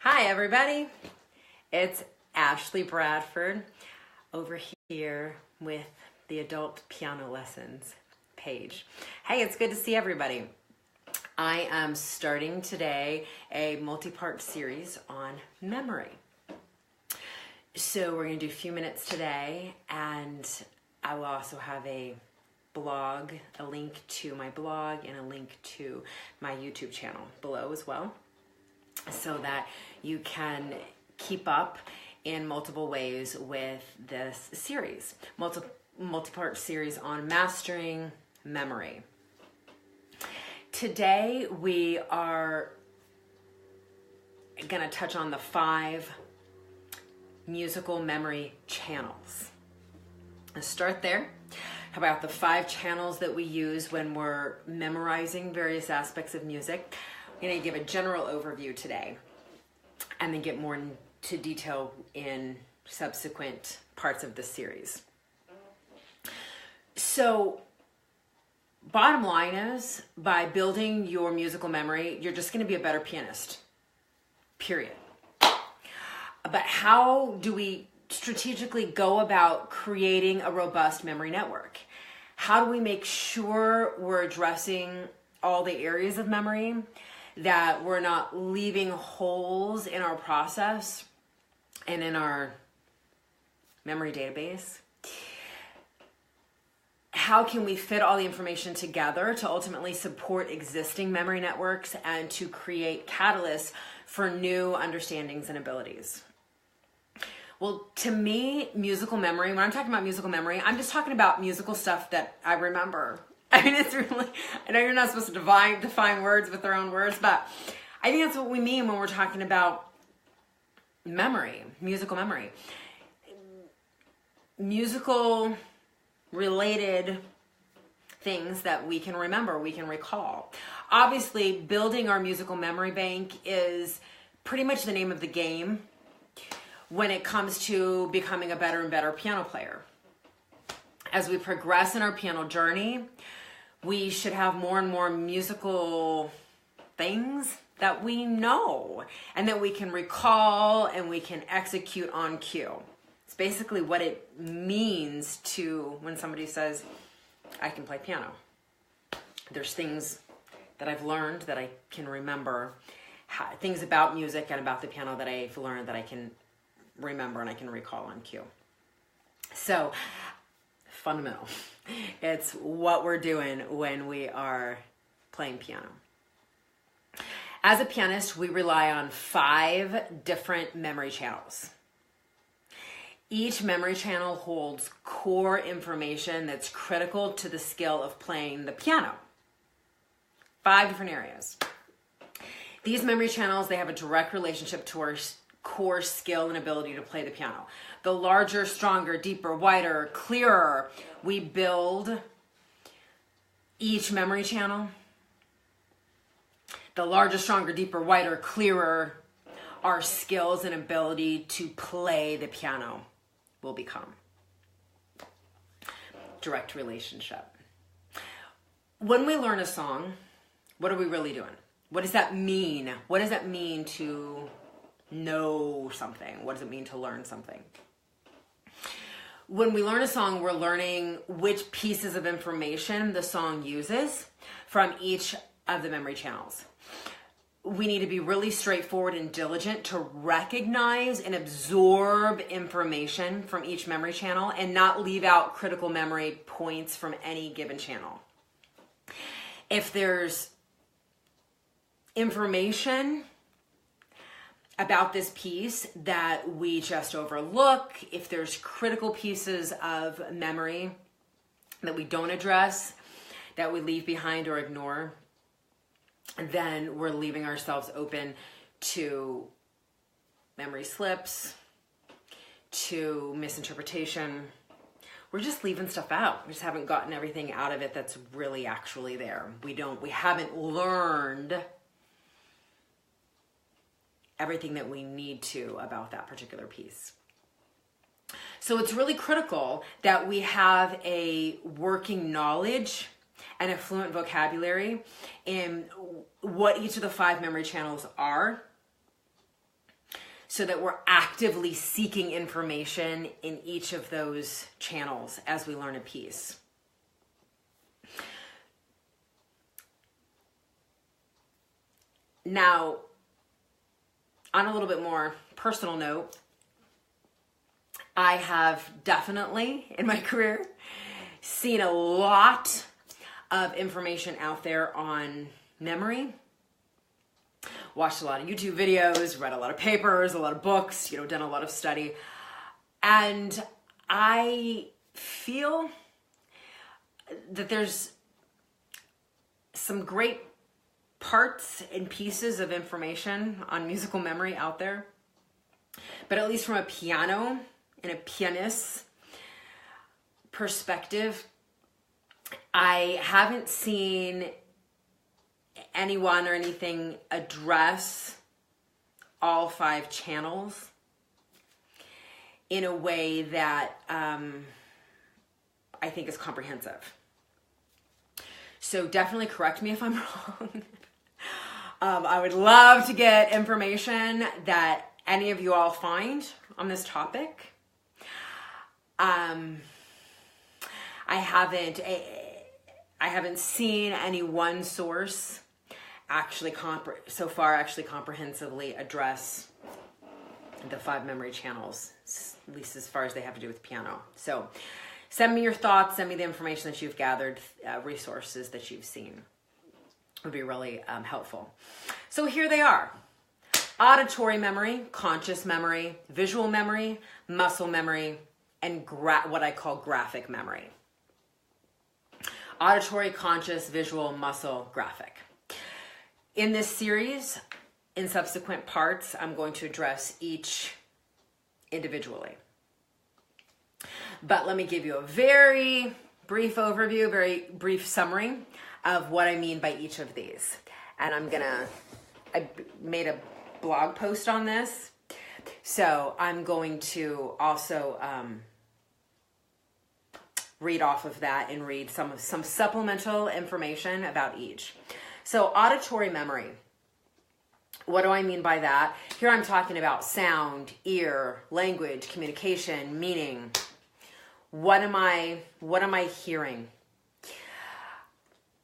Hi everybody, it's Ashley Bradford over here with the Adult Piano Lessons page. Hey, it's good to see everybody. I am starting today a multi-part series on memory. So we're going to do a few minutes today, and I will also have a blog, a link to my blog and a link to my YouTube channel below as well, so that you can keep up in multiple ways with this series, multi-part series on mastering memory. Today we are going to touch on the 5 musical memory channels. Let's start there. How about the 5 channels that we use when we're memorizing various aspects of music? I'm going to give a general overview today and then get more into detail in subsequent parts of the series. So, bottom line is, by building your musical memory, you're just going to be a better pianist. Period. But how do we strategically go about creating a robust memory network? How do we make sure we're addressing all the areas of memory, that we're not leaving holes in our process and in our memory database? How can we fit all the information together to ultimately support existing memory networks and to create catalysts for new understandings and abilities? Well, to me, musical memory, when I'm talking about musical memory, I'm just talking about musical stuff that I remember. I mean, it's really, I know you're not supposed to define words with their own words, but I think that's what we mean when we're talking about memory, musical memory. Musical related things that we can remember, we can recall. Obviously, building our musical memory bank is pretty much the name of the game when it comes to becoming a better and better piano player. As we progress in our piano journey, we should have more and more musical things that we know and that we can recall and we can execute on cue. It's basically what it means to when somebody says, I can play piano. There's things that I've learned that I can remember, things about music and about the piano that I've learned that I can remember and I can recall on cue. So, fundamental. It's what we're doing when we are playing piano. As a pianist, we rely on 5 different memory channels. Each memory channel holds core information that's critical to the skill of playing the piano. 5 different areas. These memory channels, they have a direct relationship to our core skill and ability to play the piano. The larger, stronger, deeper, wider, clearer we build each memory channel, the larger, stronger, deeper, wider, clearer our skills and ability to play the piano will become. Direct relationship. When we learn a song, what are we really doing? What does that mean? What does that mean to know something? What does it mean to learn something? When we learn a song, we're learning which pieces of information the song uses from each of the memory channels. We need to be really straightforward and diligent to recognize and absorb information from each memory channel and not leave out critical memory points from any given channel. If there's information about this piece that we just overlook, if there's critical pieces of memory that we don't address, that we leave behind or ignore, then we're leaving ourselves open to memory slips, to misinterpretation. We're just leaving stuff out. We just haven't gotten everything out of it that's really actually there. We haven't learned everything that we need to about that particular piece. So it's really critical that we have a working knowledge and a fluent vocabulary in what each of the 5 memory channels are so that we're actively seeking information in each of those channels as we learn a piece. Now, on a little bit more personal note, I have definitely in my career seen a lot of information out there on memory. Watched a lot of YouTube videos, read a lot of papers, a lot of books, done a lot of study. And I feel that there's some great parts and pieces of information on musical memory out there. But at least from a piano and a pianist's perspective, I haven't seen anyone or anything address all 5 channels in a way that I think is comprehensive. So definitely correct me if I'm wrong. I would love to get information that any of you all find on this topic. I haven't seen any one source actually comprehensively address the 5 memory channels, at least as far as they have to do with piano. So send me your thoughts, send me the information that you've gathered, resources that you've seen. Would be really helpful. So here they are: auditory memory, conscious memory, visual memory, muscle memory, and what I call graphic memory. Auditory, conscious, visual, muscle, graphic. In this series, in subsequent parts, I'm going to address each individually. But let me give you a very brief overview, very brief summary of what I mean by each of these. And I made a blog post on this, so I'm going to also read off of that and read some supplemental information about each. So auditory memory. What do I mean by that? Here I'm talking about sound, ear, language, communication, meaning. What am I hearing?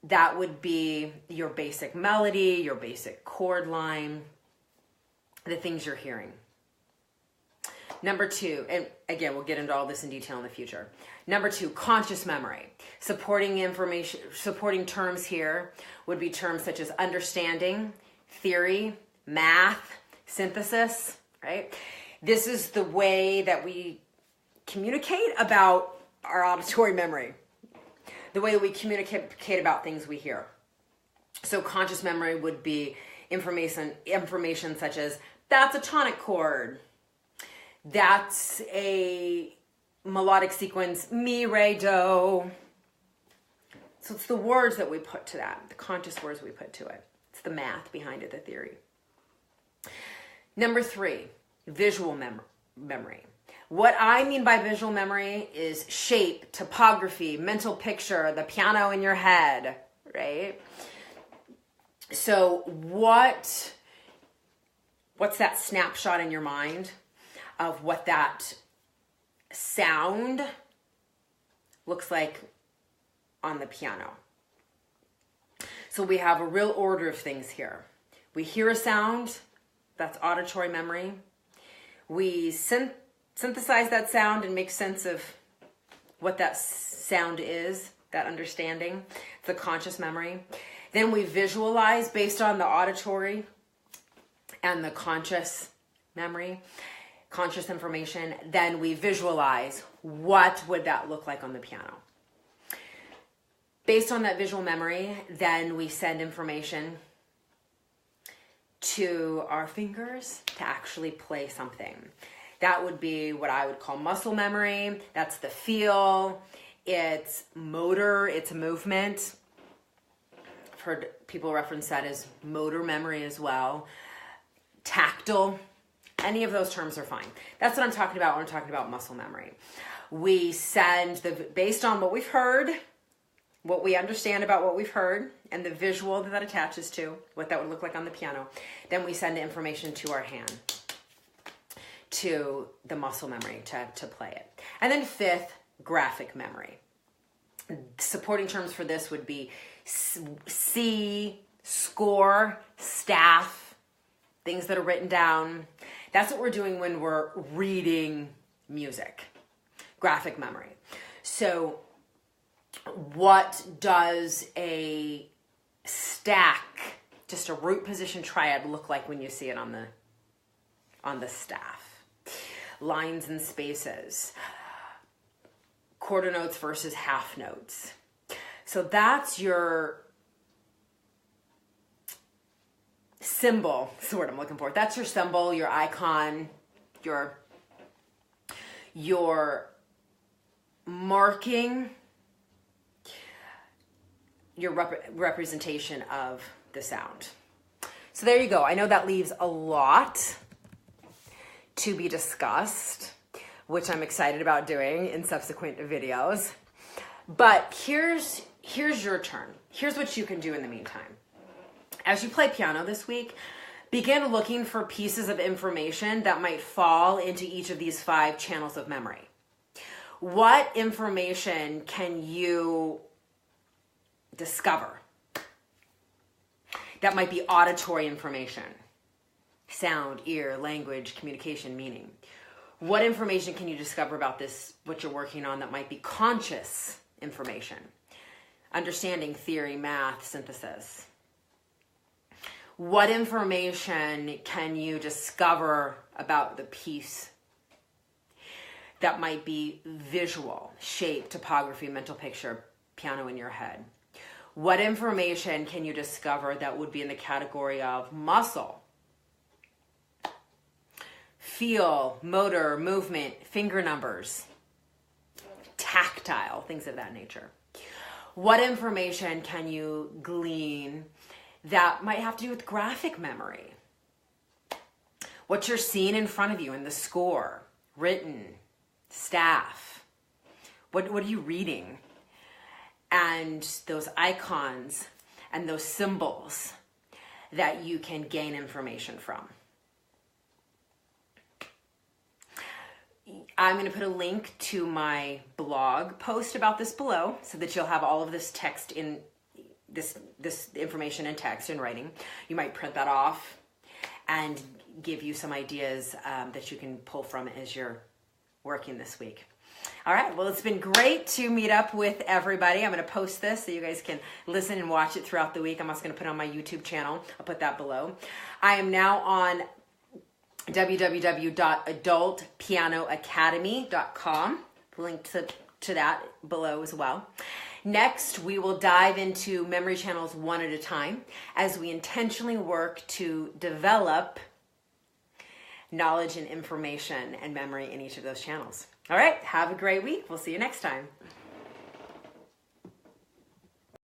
That would be your basic melody, your basic chord line, the things you're hearing. Number 2, and again, we'll get into all this in detail in the future. Number 2, conscious memory. Supporting terms here would be terms such as understanding, theory, math, synthesis, right? This is the way that we communicate about our auditory memory, the way that we communicate about things we hear. So conscious memory would be information such as, that's a tonic chord, that's a melodic sequence, mi, re, do. So it's the words that we put to that, the conscious words we put to it. It's the math behind it, the theory. Number 3, visual memory. What I mean by visual memory is shape, topography, mental picture, the piano in your head, right? So what's that snapshot in your mind of what that sound looks like on the piano? So we have a real order of things here. We hear a sound, that's auditory memory. We synthesize that sound and make sense of what that sound is, that understanding, the conscious memory. Then we visualize based on the auditory and the conscious memory, conscious information. Then we visualize what would that look like on the piano. Based on that visual memory, then we send information to our fingers to actually play something. That would be what I would call muscle memory. That's the feel. It's motor. It's movement. I've heard people reference that as motor memory as well. Tactile. Any of those terms are fine. That's what I'm talking about when I'm talking about muscle memory. We send based on what we've heard, what we understand about what we've heard, and the visual that attaches to what that would look like on the piano. Then we send the information to our hand. to the muscle memory to play it. And then fifth, graphic memory. Supporting terms for this would be see, score, staff, things that are written down. That's what we're doing when we're reading music. Graphic memory. So what does a stack, just a root position triad, look like when you see it on the staff? Lines and spaces, quarter notes versus half notes. So that's your symbol, is the word I'm looking for. That's your symbol, your icon, your marking, your representation of the sound. So there you go. I know that leaves a lot to be discussed, which I'm excited about doing in subsequent videos. But here's your turn. Here's what you can do in the meantime. As you play piano this week, begin looking for pieces of information that might fall into each of these 5 channels of memory. What information can you discover? That might be auditory information. Sound, ear, language, communication, meaning. What information can you discover about this, what you're working on, that might be conscious information? Understanding, theory, math, synthesis. What information can you discover about the piece that might be visual, shape, topography, mental picture, piano in your head? What information can you discover that would be in the category of muscle, feel, motor, movement, finger numbers, tactile, things of that nature? What information can you glean that might have to do with graphic memory? What you're seeing in front of you in the score, written, staff. What are you reading? And those icons and those symbols that you can gain information from. I'm going to put a link to my blog post about this below so that you'll have all of this text in this information in text and writing. You might print that off and give you some ideas that you can pull from as you're working this week. All right, well, it's been great to meet up with everybody. I'm going to post this so you guys can listen and watch it throughout the week. I'm also going to put it on my YouTube channel. I'll put that below. I am now on www.adultpianoacademy.com. Link to that below as well. Next, we will dive into memory channels one at a time as we intentionally work to develop knowledge and information and memory in each of those channels. All right, have a great week. We'll see you next time.